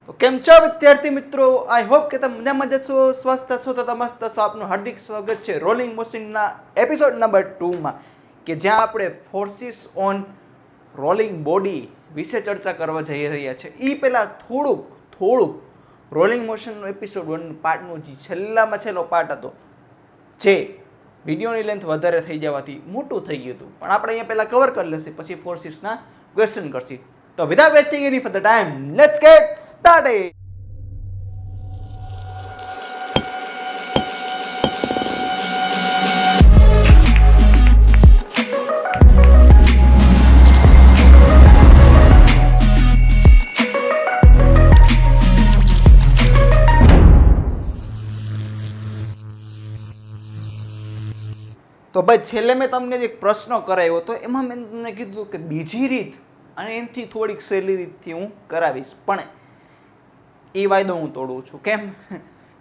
તો કેમ છો વિદ્યાર્થી મિત્રો? આઈ હોપ કે તમે મજામાં જશો, સ્વસ્થ હશો, તો મસ્ત હશો. આપનું હાર્દિક સ્વાગત છે રોલિંગ મોશનના એપિસોડ નંબર 2માં, કે જ્યાં આપણે ફોર્સિસ ઓન રોલિંગ બોડી વિશે ચર્ચા કરવા જઈ રહ્યા છે. એ પહેલાં થોડુંક રોલિંગ મોશનનો એપિસોડ 1 પાર્ટનો જે છેલ્લામાં છેલ્લો પાર્ટ હતો, જે વિડીયોની લેન્થ વધારે થઈ જવાથી મોટું થઈ ગયું હતું, પણ આપણે અહીંયા પહેલાં કવર કરી લેશે, પછી ફોર્સિસના question Karshi. So without wasting any further time, let's get started. તો ભાઈ છેલ્લે મેં તમને એક પ્રશ્ન કરાવ્યો હતો, એમાં મેં તમને કીધું કે બીજી રીત અને એનાથી થોડીક સહેલી રીતથી હું કરાવીશ, પણ એ વાયદો હું તોડું છું. કેમ?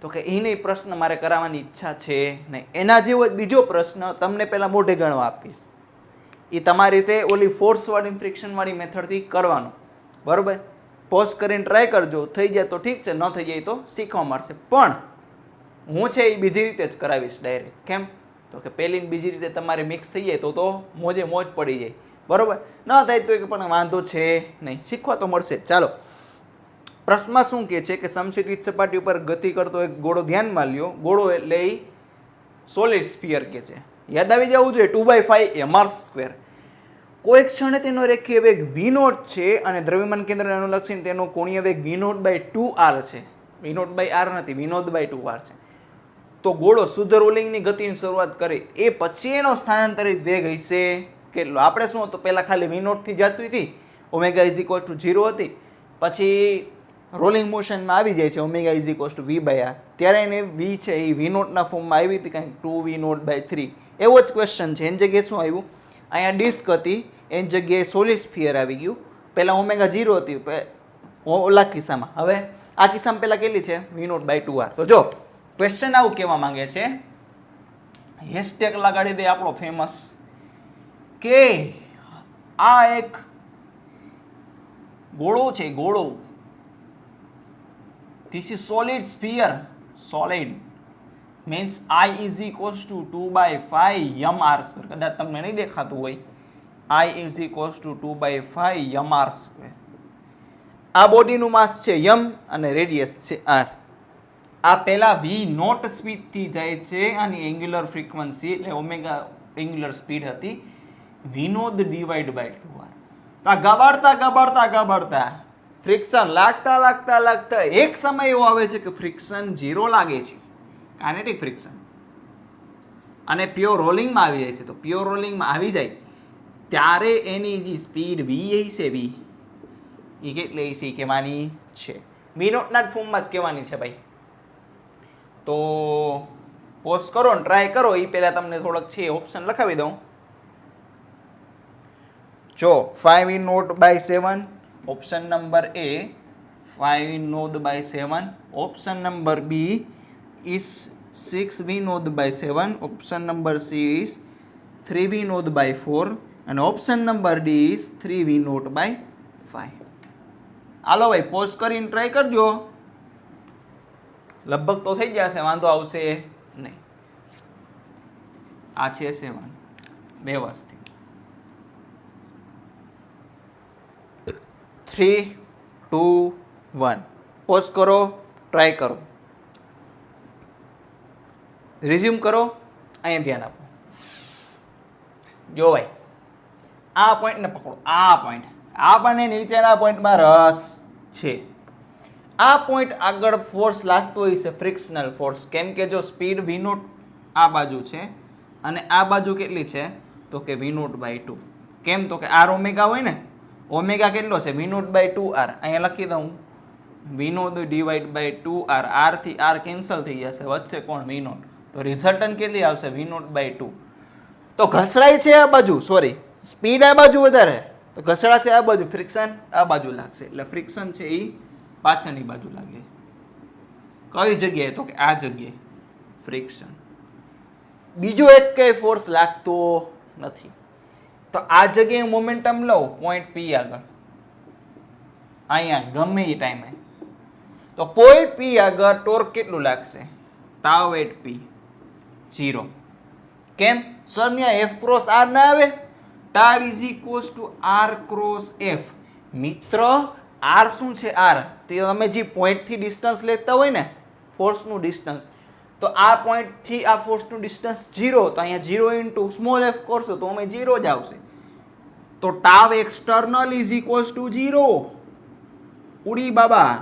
તો કે એને પ્રશ્ન મારે કરાવવાની ઈચ્છા છે નહીં. એના જેવો બીજો પ્રશ્ન તમને પહેલાં મોઢે ગણવા આપીશ. એ તમારી રીતે ઓલી ફોર્સવાળી ફ્રિક્શનવાળી મેથડથી કરવાનું, બરાબર? પોઝ કરીને ટ્રાય કરજો. થઈ જાય તો ઠીક છે, ન થઈ જાય તો શીખવા મળશે. પણ હું છે એ બીજી રીતે જ કરાવીશ ડાયરેક્ટ. કેમ? તો કે પહેલી ને બીજી રીતે તમારે મિક્સ થઈ જાય તો મોજે મોજ પડી જાય, બરોબર? ન થાય તો પણ વાંધો છે નહીં, શીખવા તો મળશે. ચાલો, પ્રશ્નમાં શું કહે છે કે સમક્ષિતિજ સપાટી ઉપર ગતિ કરતો એક ગોળો ધ્યાનમાં લ્યો. ગોળો એટલે એ સોલિડ સ્ફિયર કે છે, યાદ આવી જવું જોઈએ, 2/5 mr². કોઈ ક્ષણે તેનો રેખીય વેગ v0 છે અને દ્રવ્યમાન કેન્દ્રને અનુલક્ષીને તેનો કોણીય વેગ v0/2r છે. v0/r નથી, v0/2r છે. તો ગોળો શુદ્ધ રોલિંગની ગતિની શરૂઆત કરે એ પછી એનો સ્થાનાંતરિત વેગ હશે કેટલો? આપણે શું હતું, પહેલાં ખાલી v0 થી જતી હતી, ઓમેગા = 0 હતી, પછી રોલિંગ મોશનમાં આવી જાય છે ઓમેગા = v/r. ત્યારે એને v છે એ v0ના ફોર્મમાં આવી હતી, કાંઈક 2v0/3. એવો જ ક્વેશ્ચન છે. એની જગ્યાએ શું આવ્યું? અહીંયા ડિસ્ક હતી, એની જગ્યાએ સોલિડ સ્ફિયર આવી ગયું. પહેલાં ઓમેગા 0 હતી ઓલા કિસ્સામાં. હવે આ કિસ્સામાં પહેલાં કેટલી છે? v0/2r. તો જો ક્વેશ્ચન આવું કહેવા માંગે છે, હેશટેગ લગાડી દે આપણો ફેમસ, કે આ એક ગોળો છે, ગોળો, this is solid sphere. Solid means I = 2/5 mr². કદાચ તમને નહીં દેખાતું હોય, I = 2/5 mr². આ બોડીનું માસ છે m અને રેડિયસ છે r. આ પહેલા v0 સ્પીડથી જાય છે અને એંગ્યુલર ફ્રીક્વન્સી એટલે ઓમેગા એંગ્યુલર સ્પીડ હતી v0/2r. તો આ ગબાડતા ફ્રિક્શન લાગતા એક સમય એવો આવે છે કે ફ્રિક્શન 0 લાગે છે, કાઇનેટિક ફ્રિક્શન, અને પ્યોર રોલિંગમાં આવી જાય છે. તો પ્યોર રોલિંગમાં આવી જાય ત્યારે એની જે સ્પીડ v હશે, v એ કેટલી હશે કહેવાની છે, v0ના ફોર્મમાં જ કહેવાની છે ભાઈ. તો પોઝ કરો ને ટ્રાય કરો. એ પહેલાં તમને થોડોક છે ઓપ્શન લખાવી દઉં. જો 5v0/7 option number A, 5v0/7. Option number B is 6v0/7. Option number C is 3v0/4 અને option number D is 3v0/5. હાલો ભાઈ, પોઝ કરીને ટ્રાય કરજો. લગભગ તો થઈ જશે, વાંધો આવશે નહીં. આ છે 7, 2 વર્ષથી. 3, 2, 1. પોઝ કરો, ટ્રાય કરો, રિઝ્યુમ કરો. અહીંયા ધ્યાન આપો. જો ભાઈ, આ પોઈન્ટને પકડો. આ પોઈન્ટ, આપણને નીચેના પોઈન્ટમાં રસ છે. આ પોઈન્ટ આગળ ફોર્સ લાગતો હોય છે, ફ્રિક્શનલ ફોર્સ. કેમ કે જો સ્પીડ v0 આ બાજુ છે અને આ બાજુ કેટલી છે? તો કે v0/2. કેમ? તો કે r ઓમેગા હોય ને, ઓમેગા કેટલો છે? v0/2r. અહીંયા લખી દઉં v0/2r. r થી r કેન્સલ થઈ જશે, વચ્ચે કોણ? v0. તો રિઝલ્ટન્ટ કેટલી આવશે? v0/2. તો ઘસડાય છે આ બાજુ, સોરી, સ્પીડ આ બાજુ વધારે, તો ઘસડાશે આ બાજુ, ફ્રિક્શન આ બાજુ લાગશે. એટલે ફ્રિક્શન છે એ પાછળની બાજુ લાગે. કઈ જગ્યાએ? તો કે આ જગ્યાએ ફ્રિક્શન. બીજો એક કઈ ફોર્સ લાગતો નથી. તો આ જગ્યાએ મોમેન્ટમ લઉં પોઈન્ટ P આગળ, અહીંયા ગમે એ ટાઈમે, તો કોઈ પી આગળ ટોર્ક કેટલું લાગશે? Tau at p 0. કેમ સર ત્યાં એફ ક્રોસ આર ના આવે? Tau is equals to r cross f. મિત્ર આર શું છે? આર તે તમે જે પોઈન્ટથી ડિસ્ટન્સ લેતા હોય ને, ફોર્સનું ડિસ્ટન્સ, તો આ પોઈન્ટથી આ ફોર્સનું ડિસ્ટન્સ 0, તો અહીંયા 0 ઇન્ટુ સ્મોલ એફ કરશો તો અમે 0 જ આવશે. તો tau external is equals to 0. ઉડી બાબા.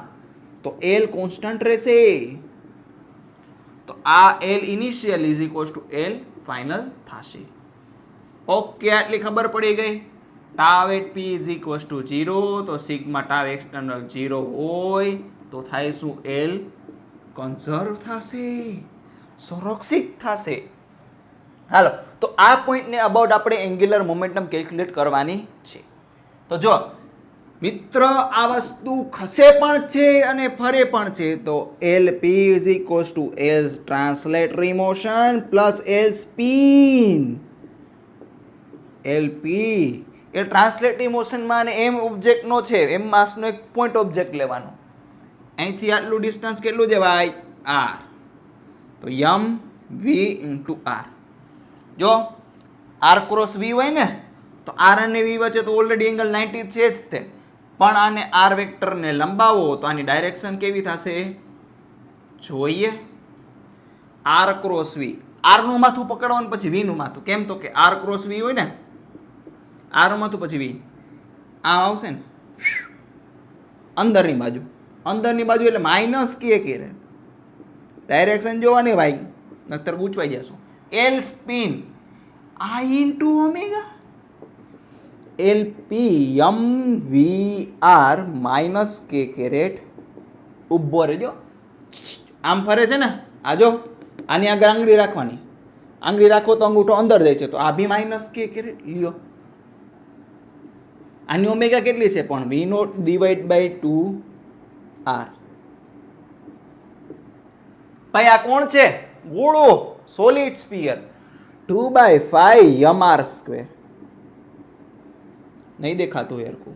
તો એલ કોન્સ્ટન્ટ રહેશે. તો આ l initial is equals to L final થશે. ઓકે, આટલી ખબર પડી ગઈ. Tau at p is equals to 0, તો સિગ્મા ટાવ એક્સટર્નલ 0 હોય તો થાય શું? એલ કન્ઝર્વ થશે, સુરક્ષિત થશે. હાલો, તો આ પોઈન્ટને અબાઉટ આપણે એન્ગ્યુલર મોમેન્ટમ કેલ્ક્યુલેટ કરવાની છે. તો જો મિત્ર આ વસ્તુ ખસે પણ છે અને ફરે પણ છે, તો L P is equals to L translatory motion plus L spin. L P એ ટ્રાન્સલેટરી મોશનમાં અને એમ ઓબ્જેક્ટનો છે, એમ માસનો એક પોઈન્ટ ઓબ્જેક્ટ લેવાનો. અહીંથી આટલું ડિસ્ટન્સ કેટલું છે ભાઈ? આર. તો યમ વી ઇન્ટુ આર. જો આર ક્રોસ વી હોય ને, તો આર અને વી વચ્ચે તો ઓલરેડી એંગલ 90 છે જ તે, પણ આને આર વેક્ટરને લંબાવો તો આની ડાયરેક્શન કેવી થશે જોઈએ? આર ક્રોસ વી. આરનું માથું પકડવાનું પછી વીનું માથું. કેમ? તો કે આર ક્રોસ વી હોય ને, આર માથું પછી વી, આ આવશે ને અંદરની બાજુ. અંદરની બાજુ એટલે માઇનસ કે ડાયરેક્શન જોવાની ભાઈ, નતર પૂછવાઈ જશો. L spin I into omega. L p m V r minus k caret. ઉભો રહેજો, આમ ફરે છે ને, આ જો આની આગળ આંગળી રાખવાની, આંગળી રાખો તો અંગૂઠો અંદર જાય છે, તો આ બી માઇનસ કે કેરેટ લ્યો. આની ઓમેગા કેટલી છે પણ? V not divide by 2r. ભાઈ આ કોણ છે? ગોળો, સોલિડ સ્ફિયર. 2/5 mr square. નહીં દેખાતું યારકું.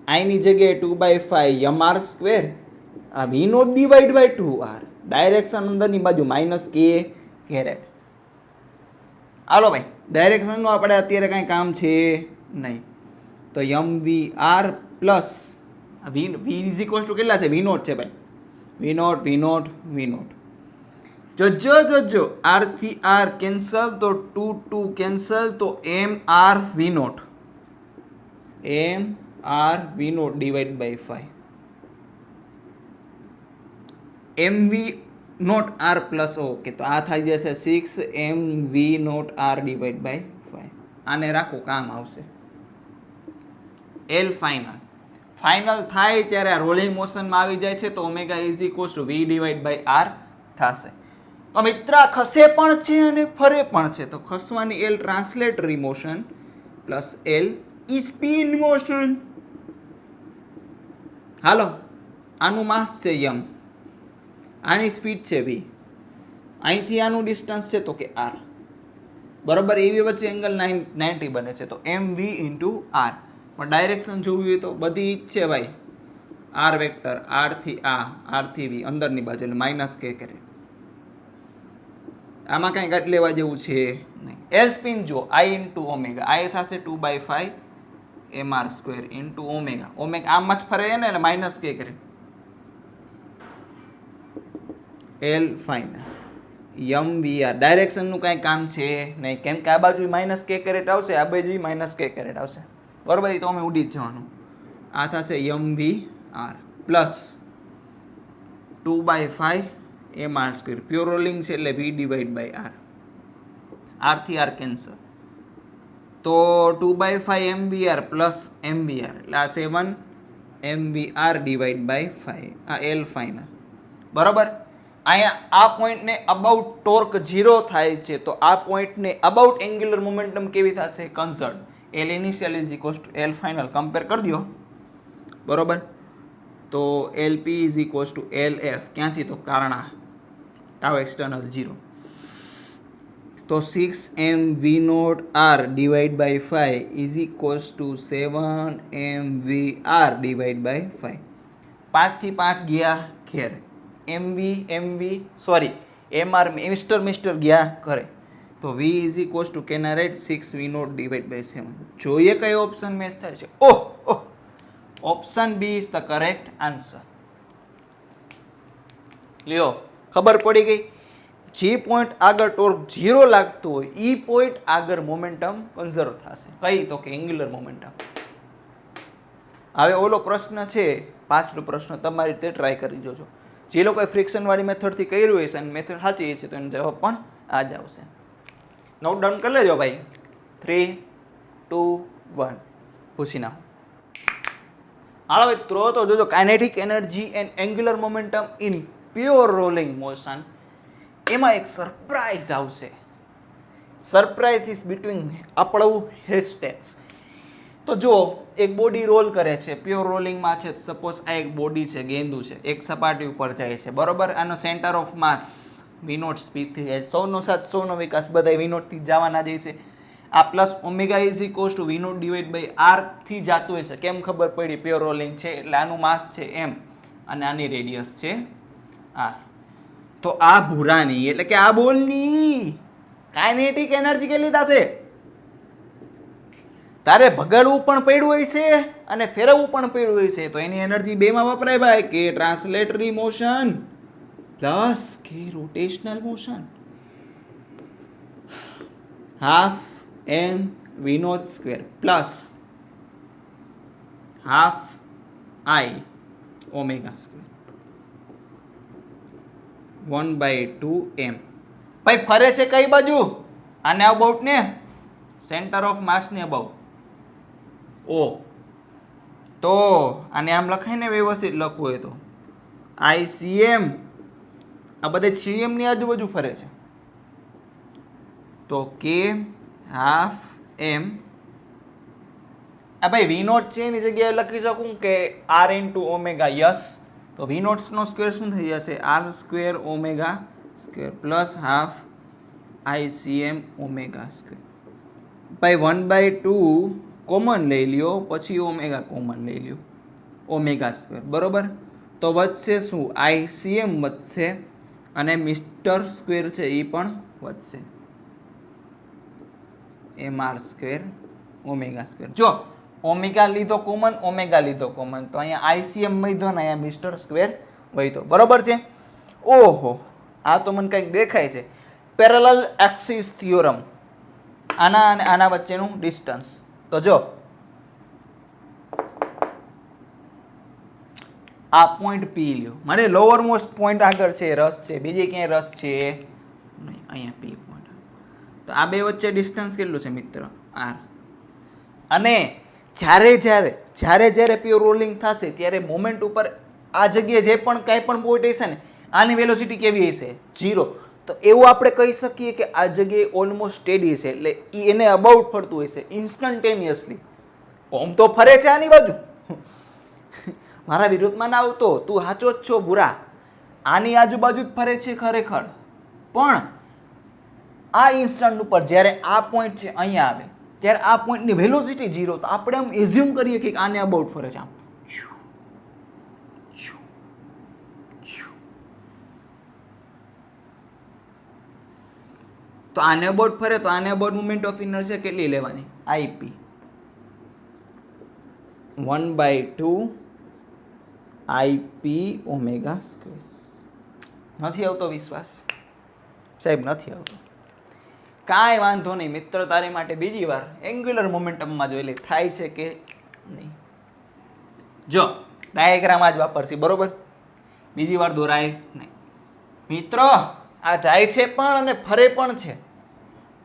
આની જગ્યાએ 2/5 mr સ્ક્વેર. આ v not divide by 2r. Direction અંદરની બાજુ માઇનસ કે કેરેટ. હાલો ભાઈ, ડાયરેક્શનનું આપણે અત્યારે કાંઈ કામ છે નહીં. તો M V R plus V is equals to કેટલા છે? વી નોટ છે ભાઈ. V not, V not, V not. જજો આર થી આર કેન્સલ, તો 2 કેન્સલ, તો M R V not. M R V not divide by 5. M V not R plus, okay, તો આ થઈ જશે 6 M V not R divide by 5. આને રાખો, કામ આવશે. L final. ફાઇનલ થાય ત્યારે આ રોલિંગ મોશનમાં આવી જાય છે, તો omega is equals to v divide by r થશે. તો મિત્ર ખસે પણ છે અને ફરે પણ છે, તો ખસવાની L translatory motion plus L spin motion. હાલો, આનું માસ છે યમ, આની સ્પીડ છે વી, અહીંથી આનું ડિસ્ટન્સ છે તો કે આર, બરોબર. એવી વચ્ચે એંગલ 90 બને છે, તો એમ વી ઇન્ટુ આર. પણ ડાયરેક્શન જોવી હોય તો બધી જ છે ભાઈ. આર વેક્ટર, આર થી આ, આર થી વી, અંદરની બાજુ એટલે માઇનસ કે કરે. આમાં કાંઈ ઘટ લેવા જેવું છે નહીં. એલ સ્પિન જો આઈ ઇન્ટુ ઓમેગા, આઈ થશે 2/5 mr square into omega. Omega આમ જ ફરે ને એટલે માઇનસ કે કરે. એલ ફાઇનલ એમ વી આર. ડાયરેક્શનનું કાંઈ કામ છે નહીં, કેમ કે આ બાજુ માઇનસ કે કેરેટ આવશે, આ બાજુ માઇનસ કે કેરેટ આવશે, બરોબર. તો અમે ઉડી જ જવાનું. આ થશે એમ વી R plus 2/5 mr square. Pure rolling છે એટલે V divide by R. R થી આર કેન્સલ, તો 2/5 mvr પ્લસ mvr એટલે આ 7 mvr ડિવાઈડ બાય 5. આ એલ ફાઇનલ, બરોબર. અહીંયા આ પોઈન્ટને અબાઉટ ટોર્ક 0 થાય છે, તો આ પોઈન્ટને અબાઉટ એન્ગ્યુલર મોમેન્ટમ કેવી થશે? Concern. L initial is equals to L final. Compare કરી દો, બરોબર. તો L P is equals to L F. ક્યાંથી? તો કારણા ટાઉ એક્સટર્નલ 0. તો 6 M V not R divide by 5 is equals to 7 M V R divide by 5. 5 થી 5 ગયા ઘેરે, MR મિસ્ટર ગયા ઘરે, તો V is equals to can I write 6V0 divide by 7. જોઈએ કઈ ઓપ્શન મેચ થાય છે. Option B is the correct answer. લ્યો ખબર પડી ગઈ. જે પોઈન્ટ આગળ ટોર્ક 0 લાગતું હોય એ પોઈન્ટ આગળ મોમેન્ટમ કન્ઝર્વ થશે. કઈ? તો કે એંગ્યુલર મોમેન્ટમ. હવે ઓલો પ્રશ્ન છે, પાછલો પ્રશ્ન તમારી રીતે ટ્રાય કરી જોજો. જે લોકોએ ફ્રિક્શન વાળી મેથડથી કર્યું હશે અને મેથડ સાચી હશે તો એનો જવાબ પણ આ જ આવશે. નોટ ડાઉન કરી લેજો ભાઈ. 3, 2, 1 પૂછી નાખો. હાલો મિત્રો, તો જોજો kinetic energy and angular momentum in pure rolling motion, એમાં એક સરપ્રાઈઝ આવશે. સરપ્રાઈઝ ઇઝ બિટવીન આપણું હેડ સ્ટેપ્સ. તો જો એક બોડી રોલ કરે છે, પ્યોર રોલિંગમાં છે, સપોઝ આ એક બોડી છે, ગેંદુ છે, એક સપાટી ઉપર જાય છે, બરોબર. આનો સેન્ટર ઓફ માસ V0 સ્પીડથી જાય, સૌનો સાથ સૌનો વિકાસ બધા V0 થી જવાના જાય છે. આ plus omega is equals to V0 divide by R થી જાતું હશે. કેમ ખબર પડી? પ્યોર રોલિંગ છે એટલે આનું માસ છે M અને આની રેડિયસ છે R. તો આ ભૂરાની એટલે કે આ બોલની કાઇનેટિક એનર્જી કેટલી થશે? તારે ભગાડવું પણ પડ્યું હોય છે અને ફેરવવું પણ પડ્યું હોય છે, તો એની એનર્જી બેમાં વપરાય ભાઈ. કે ટ્રાન્સલેટરી મોશન પ્લસ કે rotational motion, half m V0 square plus half I omega square 1/2m. ભાઈ ફરે છે કઈ બાજુ? આને અબાઉટ ને સેન્ટર ઓફ માસ ને અબાઉટ. તો આને આમ લખાય ને, વ્યવસ્થિત લખવું હોય તો ICM. આ બધે CM ની આજુબાજુ ફરે છે, તો K હાફ M. આ ભાઈ V0 છે એની જગ્યાએ લખી શકું કે R ઇન્ટુ ઓમેગા. યસ, તો V0 નો સ્ક્વેર શું થઈ જશે? R square omega square plus half ICM omega square. ભાઈ 1/2 કોમન લઈ લ્યો, પછી ઓમેગા કોમન લઈ લ્યો, ઓમેગા સ્ક્વેર, બરોબર. તો વધશે શું? ICM વધશે અને મિસ્ટર સ્ક્વેર છે એ પણ વધશે, MR સ્ક્વેર ઓમેગા સ્ક્વેર. જો ઓમેગા લીધો કોમન, ઓમેગા લીધો કોમન, તો અહીંયા ICM વધ્યો ને અહીંયા મિસ્ટર સ્ક્વેર વધ્યો, બરોબર છે. ઓહો, આ તો મને કંઈક દેખાય છે. પેરેલલ એક્સિસ થિયોરમ, આના અને આના વચ્ચેનું ડિસ્ટન્સ. તો જો આ પોઈન્ટ P લ્યો, મને લોઅર મોસ્ટ પોઈન્ટ આગળ છે રસ છે, બીજે ક્યાંય રસ છે નહીં, અહીંયા P પોઈન્ટ. તો આ બે વચ્ચે ડિસ્ટન્સ કેટલું છે મિત્ર? R. અને જ્યારે પ્યોર રોલિંગ થશે ત્યારે મોમેન્ટ ઉપર આ જગ્યાએ જે પણ કાંઈ પણ પોઈન્ટ હશે ને, આની વેલોસિટી કેવી હશે? 0. તો એવું આપણે કહી શકીએ કે આ જગ્યાએ ઓલમોસ્ટ સ્ટેડી છે, એટલે એને અબાઉટ ફરતું હશે ઇન્સ્ટન્ટેનિયસલી. ઓમ તો ફરે છે આની બાજુ, મારા વિરુદ્ધમાં ના આવતો, તું સાચો જ છો ભૂરા. આની આજુબાજુ જ ફરે છે ખરેખર, પણ આ ઇન્સ્ટન્ટ ઉપર જ્યારે આ પોઈન્ટ છે અહીંયા આવે ત્યારે આ પોઈન્ટની વેલોસિટી 0. તો આપણે આમ એઝ્યુમ કરીએ કે આને અબાઉટ ફરે છે આમ. તો આને અબાઉટ ફરે તો આને અબાઉટ મોમેન્ટ ઓફ ઇનર્શિયા કેટલી લેવાની? IP 1/2 IP omega square. નથી આવતો વિશ્વાસ સાહેબ? નથી આવતો. કાંઈ વાંધો નહીં મિત્ર, તારી માટે બીજી વાર એંગ્યુલર મોમેન્ટમમાં જોઈ લે થાય છે કે નહીં. જો ડાયાગ્રામ જ વાપરશે, બરોબર? બીજી વાર દોરાય નહીં મિત્રો. આ જાય છે પણ અને ફરે પણ છે,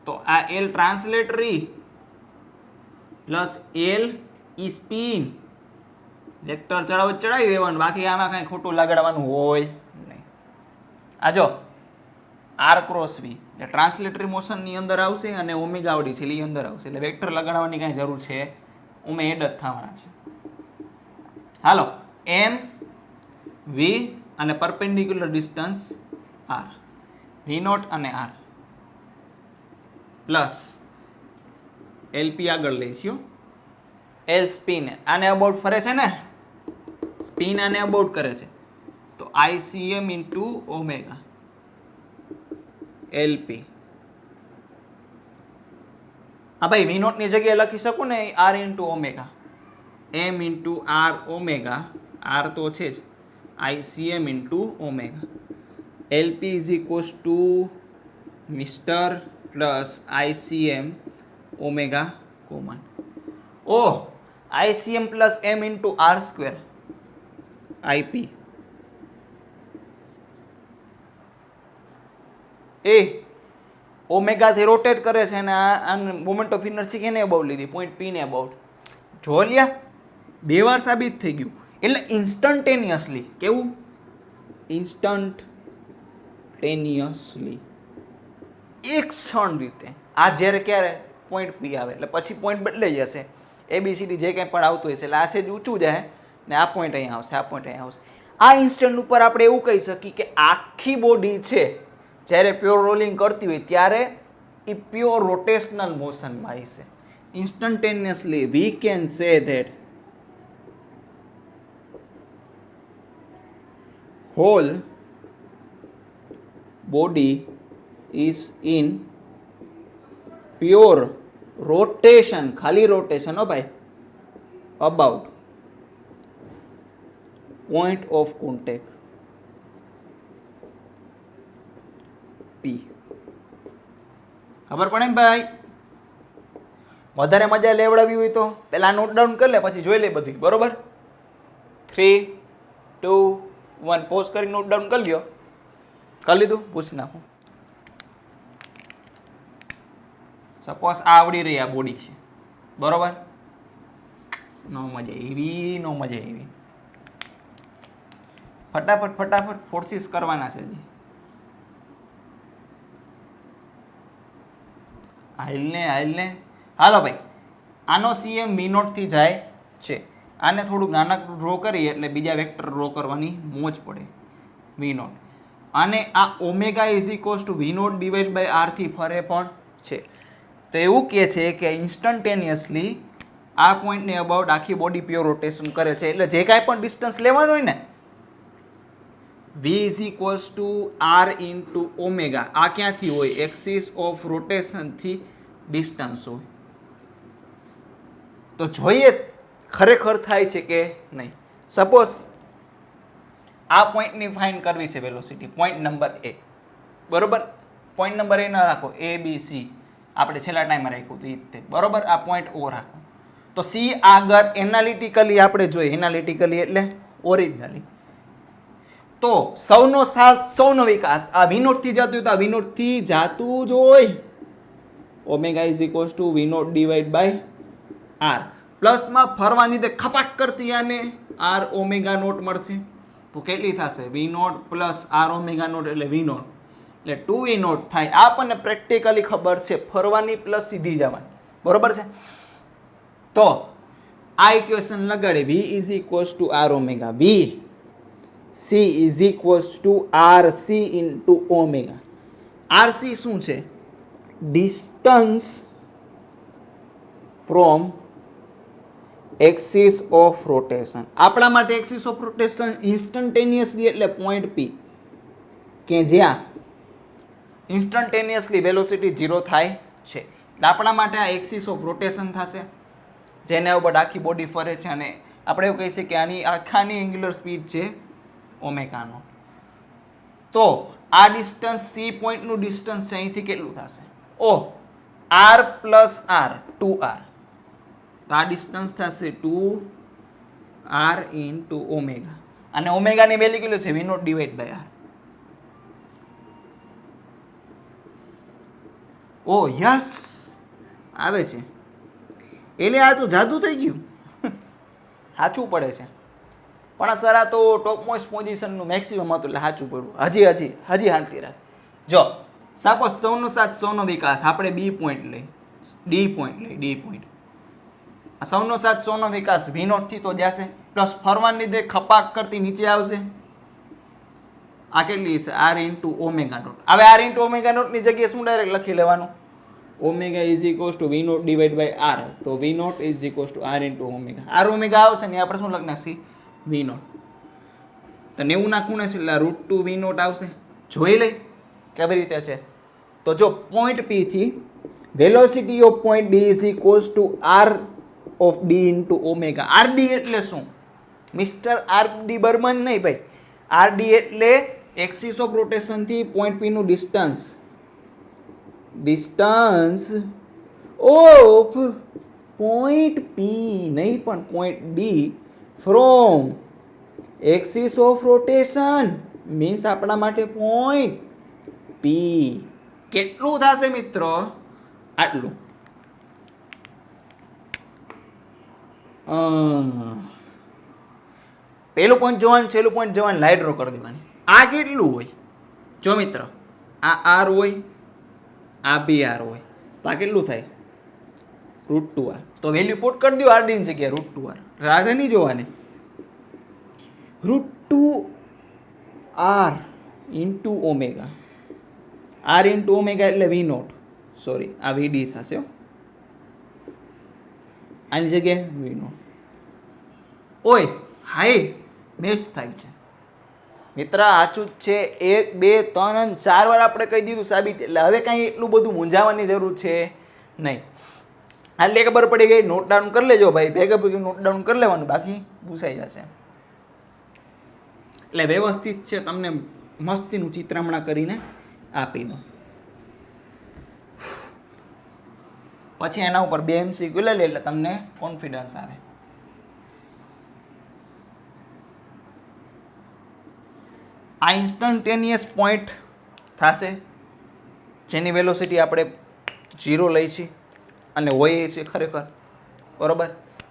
તો આ L ટ્રાન્સલેટરી પ્લસ L ઈ સ્પિન વેક્ટર ચડાવી દેવાનું, બાકી આમાં કાંઈ ખોટું લગાડવાનું હોય નહીં. આ જો R ક્રોસ V એટલે ટ્રાન્સલેટરી મોશનની અંદર આવશે અને ઓમેગા આવડી છે એ અંદર આવશે, એટલે વેક્ટર લગાડવાની કાંઈ જરૂર છે ઉમે એડ જ થવાના છે. હાલો, M V અને પરપેન્ડિક્યુલર ડિસ્ટન્સ R, V0 અને R પ્લસ LP આગળ લઈશું. L સ્પિન આને અબાઉટ ફરે છે ને, સ્પિન આને અબાઉટ કરે છે, તો ICM ઇન્ટુ ઓમેગા LP. હા ભાઈ V0 ની જગ્યાએ લખી શકું ને R into omega M into R omega R તો છે જ ICM into omega LP is equals to mister plus ICM omega common. Oh, ICM plus M into R square IP. એ ઓમેગાથી રોટેટ કરે છે અને આ મોમેન્ટ ઓફ ઇનર્શી કેને અબાઉટ લીધી? પોઈન્ટ P ને અબાઉટ. જો લ્યા, બે વાર સાબિત થઈ ગયું. એટલે ઇન્સ્ટન્ટેનિયસલી કેવું? ઇન્સ્ટન્ટેનિયસલી એક ક્ષણ રીતે આ જ્યારે ક્યારે પોઈન્ટ P આવે એટલે પછી પોઈન્ટ બદલાઈ જશે. ABCD જે કંઈ પણ આવતું હશે એટલે આ સેજ ઊંચું જાય ને આ પોઈન્ટ અહીંયા આવશે, આ પોઈન્ટ અહીંયા આવશે. આ ઇન્સ્ટન્ટ ઉપર આપણે એવું કહી શકીએ કે આખી બોડી છે જ્યારે પ્યોર રોલિંગ કરતી હોય ત્યારે એ પ્યોર રોટેશનલ મોશનમાં હશે. Instantaneously we can say that whole body is in pure rotation, ખાલી rotation હો ભાઈ, about point of contact P. ખબર પડે ને ભાઈ? વધારે મજા લેવડાવી હોય તો પહેલા નોટ ડાઉન કરી લે, પછી જોઈ લે બધું. બરોબર? 3 2 1 પોઝ કરી નોટ ડાઉન કરી લ્યો. કરી લીધું? પૂછ નાખું. સપોઝ આ આવડી રહી આ બોડી છે, બરોબર? નો મજા એવી, નો મજા એવી. ફટાફટ ફટાફટ ફોર્સિસ કરવાના છે હજી. હાલને હાલો ભાઈ, આનો CM V0 થી જાય છે. આને થોડુંક નાનકડું ડ્રો કરીએ એટલે બીજા વેક્ટર ડ્રો કરવાની મોજ પડે. V0 અને આ omega is equals to V0 divide by R થી ફરે પણ છે. તો એવું કહે છે કે ઇન્સ્ટન્ટેનિયસલી આ પોઈન્ટને અબાઉટ આખી બોડી પ્યોર રોટેશન કરે છે. એટલે જે કાંઈ પણ ડિસ્ટન્સ લેવાનું હોય ને, V is equals to R into omega. આ ક્યાંથી હોય? એક્સિસ ઓફ રોટેશનથી ડિસ્ટન્સ હોય. તો જોઈએ ખરેખર થાય છે કે નહીં. સપોઝ આ પોઈન્ટની ફાઇન્ડ કરવી છે વેલોસિટી, પોઈન્ટ નંબર A. બરોબર? પોઈન્ટ નંબર A ના રાખો, ABC આપણે છેલ્લા ટાઈમમાં રાખ્યું હતું એ રીતે. બરોબર? આ પોઈન્ટ O રાખો. તો C આગળ એનાલિટિકલી આપણે જોઈએ. એનાલિટિકલી એટલે ઓરિજિનલી. તો સૌનો સાથ સૌનો વિકાસ. આ V0 થી જતું હોય તો આ V0 થી જાતું જ હોય. Omega is equals to V0 divide by R. પ્લસમાં ફરવાની તે ખપાક કરતી આને R ઓમેગા નોટ મળશે. તો કેટલી થશે? V0 plus R omega not એટલે V0 એટલે 2V0 થાય. આ આપણને પ્રેક્ટિકલી ખબર છે, ફરવાની પ્લસ સીધી જવાની. બરોબર છે? તો આ ઇક્વેશન લગાડે. V is equals to R omega. V C is equals two RC into omega. RC શું છે? Distance from axis of rotation. આપણા માટે એક્સિસ ઓફ રોટેશન ઇન્સ્ટન્ટેનિયસલી એટલે પોઈન્ટ P, કે જ્યાં ઇન્સ્ટન્ટેનિયસલી વેલોસિટી 0 થાય છે. એટલે આપણા માટે આ એક્સિસ ઓફ રોટેશન થશે, જેને ઉપર આખી બોડી ફરે છે. અને આપણે એવું કહીએ કે આની આખાની એંગ્યુલર સ્પીડ છે ઓમેગાનો. તો આ ડિસ્ટન્સ C પોઈન્ટનું ડિસ્ટન્સ છે અહીંથી કેટલું થશે? ઓહ, R પ્લસ R 2R. તો આ ડિસ્ટન્સ થશે 2R ઇન્ટુ ઓમેગા. અને ઓમેગાની વેલ્યુ કેટલું છે? V0 divide by R. Oh yes, આવે છે. એટલે આ તો જાદુ થઈ ગયું. સાચું પડે છે. પણ સર આ તો ટોપ મોસ્ટ પોઝિશનનું મેક્સિમમ હતું એટલે સાચું પડ્યું. હજી શાંતિ રાખ. જો સપોઝ સૌનો સાથ સૌનો વિકાસ, આપણે B પોઈન્ટ લઈ, D પોઈન્ટ લઈ, D પોઈન્ટ. આ સૌનો સાથ સૌનો વિકાસ V0 થી તો જશે, પ્લસ ફરવાને લીધે ખપાક કરતી નીચે આવશે. આ કેટલી છે? R into omega naught. હવે R ઇન્ટુ ઓમેગા નોટની જગ્યાએ શું ડાયરેક્ટ લખી લેવાનું? Omega is equals to V0 divide by R. તો V0 is equals to R into omega. R omega આવશે ને આપણે શું લખી નાખીએ? V0. તો 90 ના ખૂણે છે એટલે √2 v નોટ આવશે. જોઈ લઈ કેવી રીતે છે. તો જો પોઈન્ટ P થી velocity of point D is equals to R of D into omega. RD એટલે શું? મિસ્ટર RD બર્મન નહીં ભાઈ. RD એટલે એક્સિસ ઓફ રોટેશન થી પોઈન્ટ P નું ડિસ્ટન્સ ઓફ પોઈન્ટ P નહીં પણ point D from axis of rotation means આપણા માટે પોઈન્ટ P કેટલું થશે મિત્રો? આટલું. પેલું પોઈન્ટ જોવાનું, છેલ્લું પોઈન્ટ જોવાનું, લાઈન ડ્રો કરી દેવાની. આ કેટલું હોય? જો મિત્ર, આ R હોય, આ બી R હોય, તો આ કેટલું થાય? √2R. તો વેલ્યુ પુટ કરી દો RD ની જગ્યાએ √2R. રાધે નહીં જોવાની. √2R into omega. R into omega એટલે V નોટ. સોરી, આ VD થશે. આની જગ્યાએ V નોટ. ઓય હાય મેચ થાય છે મિત્ર. આચું જ છે. 1 2 3 અને 4 વાર આપણે કહી દીધું સાબિત. એટલે હવે કાંઈ એટલું બધું મૂંઝાવાની જરૂર છે નહીં. એટલે ખબર પડી ગઈ. નોટ ડાઉન કરી લેજો ભાઈ. ભેગા ભેગું નોટ ડાઉન કરી લેવાનું, બાકી પૂછાઈ જશે. એટલે વ્યવસ્થિત છે, તમને મસ્તીનું ચિત્રામણા કરીને આપી દો. પછી એના ઉપર 2 MCQ લઈ લે એટલે તમને કોન્ફિડન્સ આવે. આ ઇન્સ્ટન્ટેનિયસ પોઈન્ટ થશે જેની વેલોસિટી આપણે 0 લઈ છીએ અને હોય છે ખરેખર. બરોબર.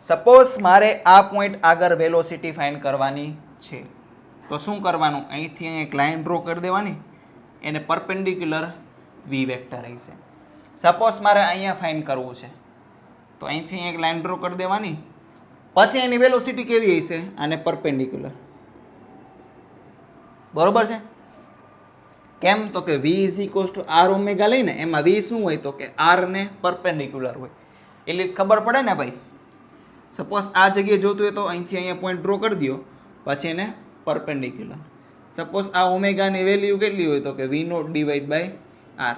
સપોઝ મારે આ પોઈન્ટ આગળ વેલોસિટી ફાઇન્ડ કરવાની છે તો શું કરવાનું? અહીંથી એક લાઇન ડ્રો કરી દેવાની, એને પરપેન્ડિક્યુલર V વેક્ટર હશે. સપોઝ મારે અહીંયા ફાઇન્ડ કરવું છે તો અહીંથી એક લાઇન ડ્રો કરી દેવાની, પછી એની વેલોસિટી કેવી હશે? આને પરપેન્ડિક્યુલર. બરોબર છે. કેમ? તો કે V is equals to R omega લઈને એમાં V શું હોય? તો કે R ને પરપેન્ડિક્યુલર હોય. એટલે ખબર પડે ને ભાઈ. સપોઝ આ જગ્યાએ જોતું હોય તો અહીંથી અહીંયા પોઈન્ટ ડ્રો કરી દો, પછી એને પરપેન્ડિક્યુલર. સપોઝ આ ઓમેગાની વેલ્યુ કેટલી હોય? તો કે V naught divide by R.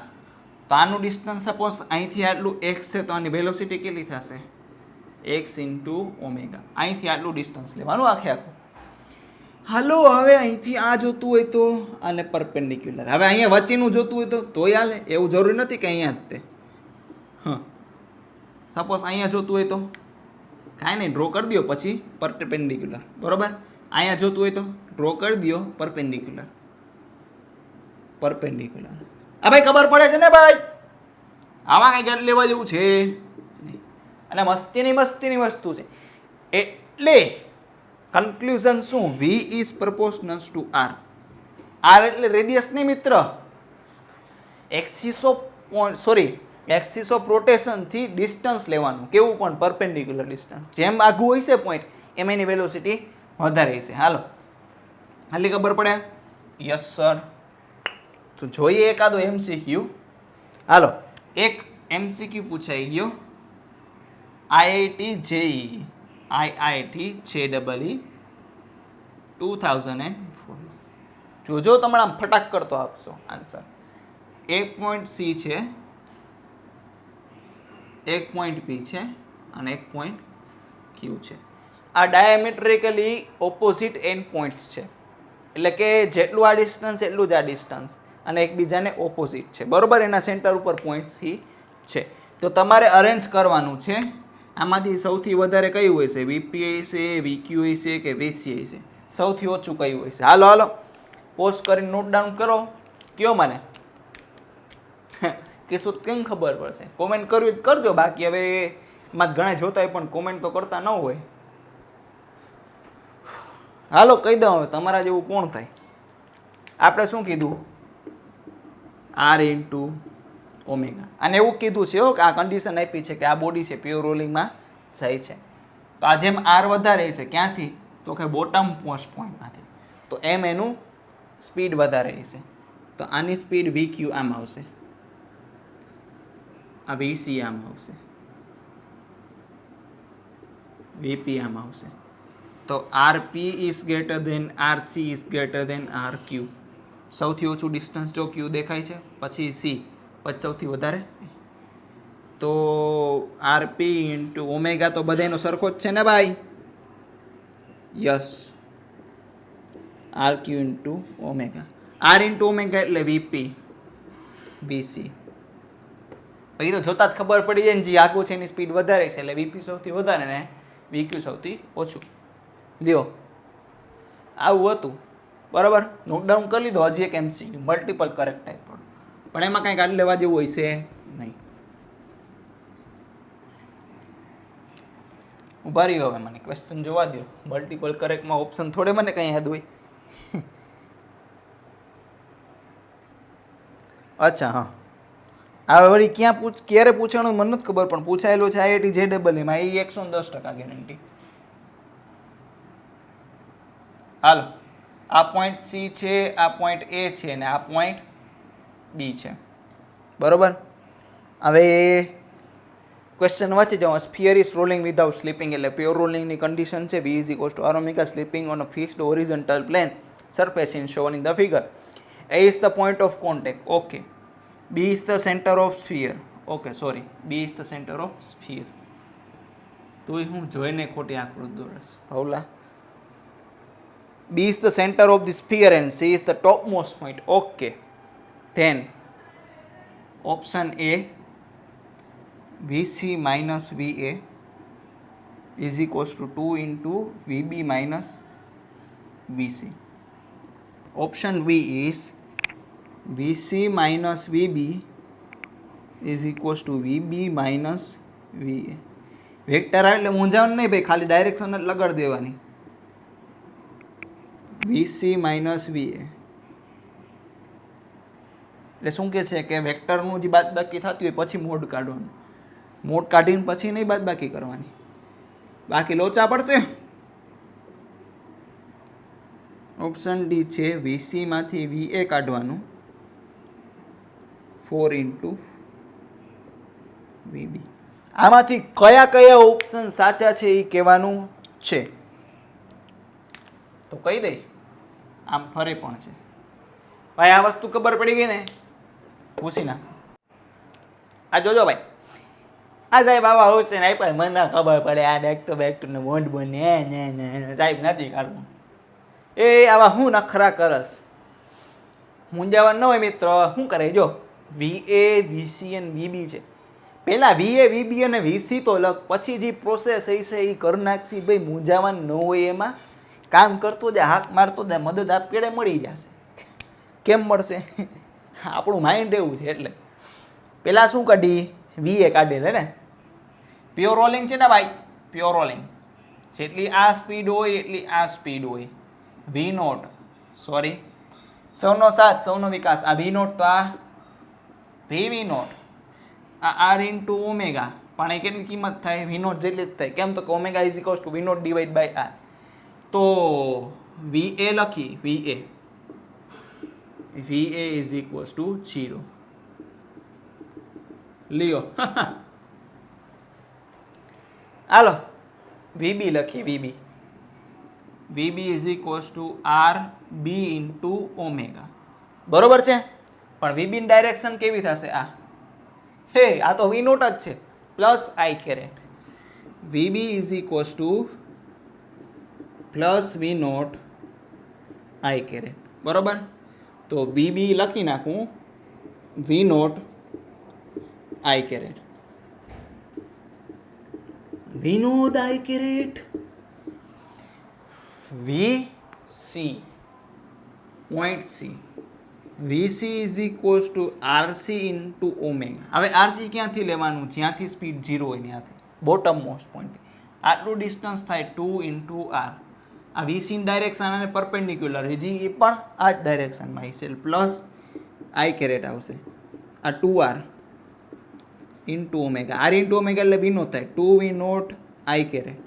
તો આનું ડિસ્ટન્સ સપોઝ અહીંથી આટલું x છે તો આની વેલોસિટી કેટલી થશે? x into omega. અહીંથી આટલું ડિસ્ટન્સ લેવાનું આખે આખું. હાલો, હવે અહીંથી આ જોતું હોય તો આને પરપેન્ડિક્યુલર. હવે અહીંયા વચ્ચેનું જોતું હોય તો તોય હાલે, એવું જરૂરી નથી કે અહીંયા જ તે. સપોઝ અહીંયા જોતું હોય તો કાંઈ નહીં, ડ્રો કરી દો પછી પરપેન્ડિક્યુલર. બરોબર. અહીંયા જોતું હોય તો ડ્રો કરી દો પરપેન્ડિક્યુલર. આ ભાઈ ખબર પડે છે ને ભાઈ? આમાં કંઈ ગાંઠ લેવા જેવું છે અને મસ્તીની વસ્તુ છે. એટલે કન્ક્લુઝન શું? V is proportional two R. R એટલે રેડિયસ નહીં મિત્ર, એક્સિસ ઓફ રોટેશન થી ડિસ્ટન્સ લેવાનું. કેવું? પણ પરપેન્ડિક્યુલર ડિસ્ટન્સ. જેમ આઘું હોય છે પોઈન્ટ એમ એની વેલોસિટી વધારે હશે. હાલો, હાલી ખબર પડે? Yes sir. તો જોઈએ એકાદો MCQ. હાલો, એક MCQ પૂછાઈ ગયો. IIT JEE 2004. જોજો તમારા ફટાક કરતો આપશો આન્સર. એક પોઈન્ટ C છે, એક પોઈન્ટ P છે અને એક પોઈન્ટ Q છે. આ ડાયામેટ્રિકલી ઓપોઝિટ એન્ડ પોઈન્ટ્સ છે. એટલે કે જેટલું આ ડિસ્ટન્સ એટલું જ આ ડિસ્ટન્સ અને એકબીજાને ઓપોઝિટ છે. બરોબર. એના સેન્ટર ઉપર પોઈન્ટ C છે. તો તમારે અરેન્જ કરવાનું છે. આમાંથી સૌથી વધારે કયું હોય છે? VP હશે, VQ હશે કે VC હશે? સૌથી ઓછું કયું હોય છે? હાલો પોઝ કરીને નોટ ડાઉન કરો. કયો મને કે શું કેમ ખબર પડશે? કોમેન્ટ કરવી કરજો. બાકી હવે એમાં ઘણા જોતા હોય પણ કોમેન્ટ તો કરતા ન હોય. હાલો કહી દઉં, હવે તમારા જેવું કોણ થાય? આપણે શું કીધું? R into omega. અને એવું કીધું છે કે આ કન્ડિશન આપી છે કે આ બોડી છે પ્યોર રોલિંગમાં જાય છે. તો આ જેમ R વધારે છે ક્યાંથી? તો કે બોટમ મોસ્ટ પોઈન્ટમાંથી. તો એમ એનું સ્પીડ વધારે હશે. તો આની સ્પીડ VQ આમ આવશે, આ VC આમ આવશે, VP આમ આવશે. તો RP is greater than RC is greater than RQ. સૌથી ઓછું ડિસ્ટન્સ જો ક્યુ દેખાય છે, પછી સી, પછી સૌથી વધારે. તો આરપી ઇન્ટુ ઓમેગા તો બધાનો સરખો જ છે ને ભાઈ? Yes. R Q into omega. R into omega એટલે વીપી વીસી. પછી તો જોતા જ ખબર પડી જાય ને, જે આગું છે એની સ્પીડ વધારે છે એટલે વીપી સૌથી વધારે ને વીક્યુ સૌથી ઓછું. લ્યો, આવું હતું. બરાબર, નોટડાઉન કરી લીધો. હજી એક એમસીક્યુ મલ્ટિપલ કરેક્ટ ટાઈપ પણ એમાં કાંઈ કાઢી લેવા જેવું હોય છે નહીં. ઉભા રહ્યો, હવે મને ક્વેશ્ચન જોવા દો. મલ્ટિપલ કરેક્ટમાં ઓપ્શન થોડે મને કંઈ યાદ હોય. અચ્છા, હા, આ વળી ક્યાં ક્યારે પૂછાણું મને નથી ખબર, પણ પૂછાયેલું છે આઈઆઈટી જેડબલ એમાં. એ 110% ગેરંટી. હાલો, આ પોઈન્ટ સી છે, આ પોઈન્ટ એ છે અને આ પોઈન્ટ બી છે. બરોબર, હવે ક્વેશ્ચન વાંચી જાઓ. Sphere is rolling without slipping એટલે પ્યોર રોલિંગની કન્ડિશન છે. v is equals to R omega slipping on a fixed horizontal plane surface in shown in the figure. A is the point of contact. Okay. B is the center of sphere. Okay, sorry. B is the center of sphere. તો હું જોઈને ખોટી આકૃતિ દોરસ ભાવલા. B is the center of the sphere and C is the topmost point. Okay. Then option A, VC minus VA is equals to 2 into VB minus VC. Option B is VC minus VB is equals to VB minus VA. Vector આવે એટલે મૂંઝાવણ નહીં ભાઈ, ખાલી direction જ લગાડી દેવાની. VC minus VA એટલે શું કહે છે કે વેક્ટરનું જે બાદબાકી થતી હોય પછી મોડ કાઢવાનું. મોડ કાઢીને પછી નહીં બાદબાકી કરવાની, બાકી લોચા પડશે. ઓપ્શન ડી છે VC માંથી VA કાઢવાનું 4 ઇન્ટુ VB. આમાંથી કયા કયા ઓપ્શન સાચા છે એ કહેવાનું છે. તો કહી દઈ, આમ ફરે પણ છે ભાઈ. આ વસ્તુ ખબર પડી ગઈ ને, પૂછી ના. આ જોજો ભાઈ, આ સાહેબ આવા ઓપ્શન આપ્યા મને ના ખબર પડે. આ બેક ટુ ને મોડ બને સાહેબ નથી કાઢવું. એ આવા હું નખરા કરસ, મૂંઝાવા ન હોય મિત્રો. શું કરે જો, VA VC અને VB છે. પહેલાં VA VB અને VC તો લખ, પછી જે પ્રોસેસ છે એ કરી નાખશી ભાઈ. મૂંઝાવાનું ન હોય એમાં. કામ કરતો જાય, હાથ મારતો જાય, મદદ આપ કેળે મળી જશે. કેમ મળશે? આપણું માઇન્ડ એવું છે. એટલે પહેલાં શું કાઢી? VA કાઢેલ ને. પ્યોર રોલિંગ છે ને ભાઈ, પ્યોર રોલિંગ. જેટલી આ સ્પીડ હોય એટલી આ સ્પીડ હોય. V0, સોરી, સૌનો સાથ સૌનો વિકાસ. આ V0 તો આ VV0, આ R ઇન્ટુ ઓમેગા. પણ એ કેટલી કિંમત થાય? V0 જેટલી જ થાય. કેમ તો કે omega is equals to V0 divide by R. તો VA લખી, VA ઇઝ ઇક્વલ્સ ટુ 0. લ્યો હાલો, VB લખી. VB is equals to RB into omega. બરોબર છે, પણ VB ની ડાયરેક્શન કેવી થશે? આ હે, આ તો V0 જ છે plus I caret. VB is equals to plus V0 I caret. બરોબર, તો VB લખી નાખું V0 I caret. V0 I caret VC point C. VC is equals to RC into omega. હવે RC ક્યાંથી લેવાનું? જ્યાંથી સ્પીડ 0 હોય ત્યાંથી, બોટમ મોસ્ટ પોઈન્ટ. આટલું ડિસ્ટન્સ થાય 2 into R. આ VC ની ડાયરેક્શન અને પરપેન્ડિક્યુલર હજી એ પણ આ જ ડાયરેક્શનમાં હશે, પ્લસ I કેરેટ આવશે. આ 2R into omega. R into omega એટલે V0 થાય 2V0 I કેરેટ.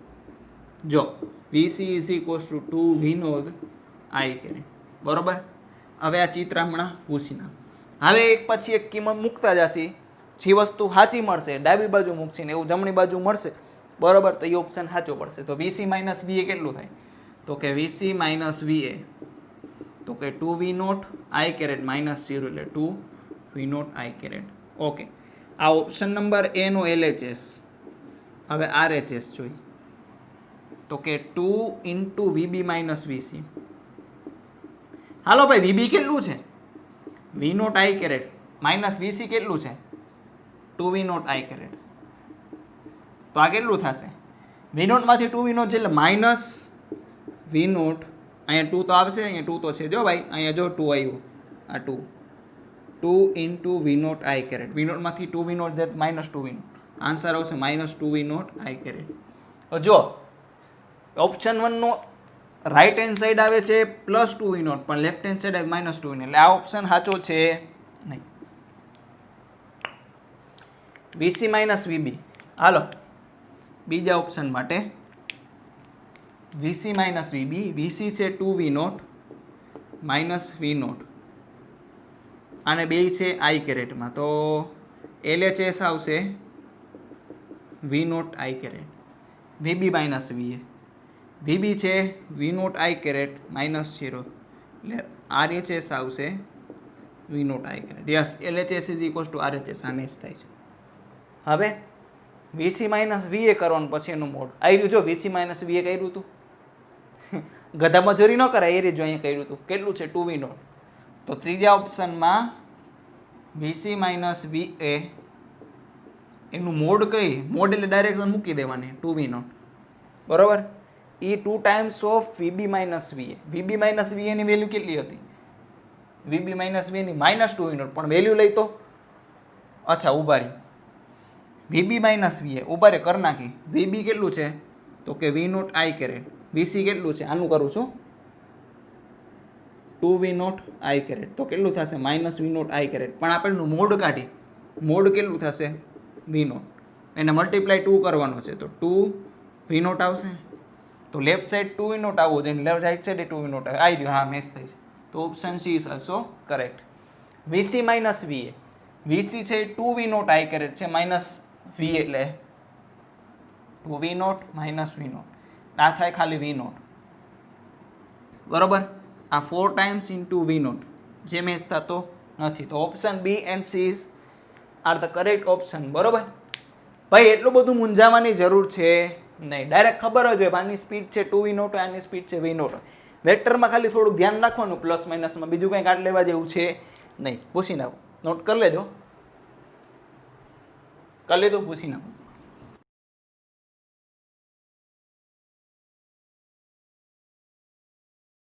જો VC is equals to 2V0 I caret. બરોબર, હવે આ ચિત્ર હમણાં પૂછી નાખ. હવે એક પછી એક કિંમત મૂકતા જશે. જે વસ્તુ સાચી મળશે ડાબી બાજુ મૂકશે ને એવું જમણી બાજુ મળશે. બરોબર, તો એ ઓપ્શન સાચો પડશે. તો VC માઇનસ VA કેટલું થાય? તો કે વીસી માઇનસ વીએ, તો કે 2v0 i કેરેટ માઇનસ 0 એટલે 2v0 i કેરેટ. ઓકે, આ ઓપ્શન નંબર એ નો LHS. હવે RHS જોઈએ, તો કે 2 ઇન્ટુ વીબી માઇનસ વીસી. હાલો ભાઈ, વીબી કેટલું છે? v0 i caret minus VC કેટલું છે? 2v0 i caret. તો આ કેટલું થશે? v0 માંથી 2v0 છે એટલે માઇનસ v0, અહીંયા 2 તો આવશે, અહીંયા 2 તો છે જો ભાઈ, અહીંયા જો 2 આવ્યું, આ 2 into v0 i caret. v0 માંથી 2v0 જે માઇનસ 2v0, આન્સર આવશે માઇનસ 2v0 i કેરેટ. જો ઓપ્શન 1 નો રાઈટ હેન્ડ સાઈડ આવે છે પ્લસ 2v0, પણ લેફ્ટ હેન્ડ સાઈડ આવે માઇનસ 2v0, એટલે આ ઓપ્શન સાચો છે નહીં. VC minus VB. હાલો બીજા ઓપ્શન માટે વીસી માઇનસ વીબી. વીસી છે 2v0 માઇનસ v0, અને બે છે i કેરેટમાં, તો LHS આવશે v0 i caret. VB minus VA. VB છે v0 i કેરેટ માઇનસ 0, એટલે RHS આવશે v0 i caret. Yes, LHS is equals to RHS. આને જ થાય છે. હવે વીસી માઇનસ વીએ કરવાનું, પછી એનું મોડ આવી રહ્યું. જો વીસી માઇનસ વીએ કર્યું હતું, ગધા મજૂરી ન કરાય, એ રીતે જો અહીંયા કર્યું હતું. કેટલું છે? 2v0. તો ત્રીજા ઓપ્શનમાં વીસી માઇનસ વીએ એનું મોડ કઈ? મોડ એટલે ડાયરેક્શન મૂકી દેવાની 2v0, બરોબર. એ 2 times of VB minus VA. VB minus વીએની વેલ્યુ કેટલી હતી? વીબી માઇનસ વીએની માઇનસ 2v0, પણ વેલ્યુ લઈ તો અચ્છા ઉભા રહી. વીબી માઇનસ વીએ ઉભા રે કરી નાખી. વીબી કેટલું છે? તો કે v0 i કેરેટ. વીસી કેટલું છે? આનું કરું છું 2v0 i કેરેટ, તો કેટલું થશે? Minus v0 i caret. પણ આપણે મોડ કાઢી, મોડ કેટલું થશે? v0, એને મલ્ટીપ્લાય 2 કરવાનો છે, તો 2v0 આવશે. તો લેફ્ટ સાઈડ 2v0 આવવું જોઈએ, લેફ્ટ રાઈટ સાઈડ 2v0 આવી રહ્યું. હા, મેચ થઈ છે. તો option she is also correct. VC minus VA. VC છે 2v0 i કેરેટ છે, માઇનસ વી એટલે 2v0 માઇનસ v0, આ થાય ખાલી v0, બરોબર. આ 4 ટાઈમ્સ ઇન્ટુ v0 જે મેચ થતો નથી. તો option B and C are the correct option, બરોબર. ભાઈ એટલું બધું મૂંઝાવાની જરૂર છે નહીં, ડાયરેક્ટ ખબર જ હોય આની સ્પીડ છે 2v0, આની સ્પીડ છે v0. વેક્ટરમાં ખાલી થોડુંક ધ્યાન રાખવાનું પ્લસ માઇનસમાં, બીજું કંઈ કાઢ લેવા જેવું છે નહીં. પૂછી નાખો, નોટ કરી લેજો. કરી લીધું? પૂછી નાખો.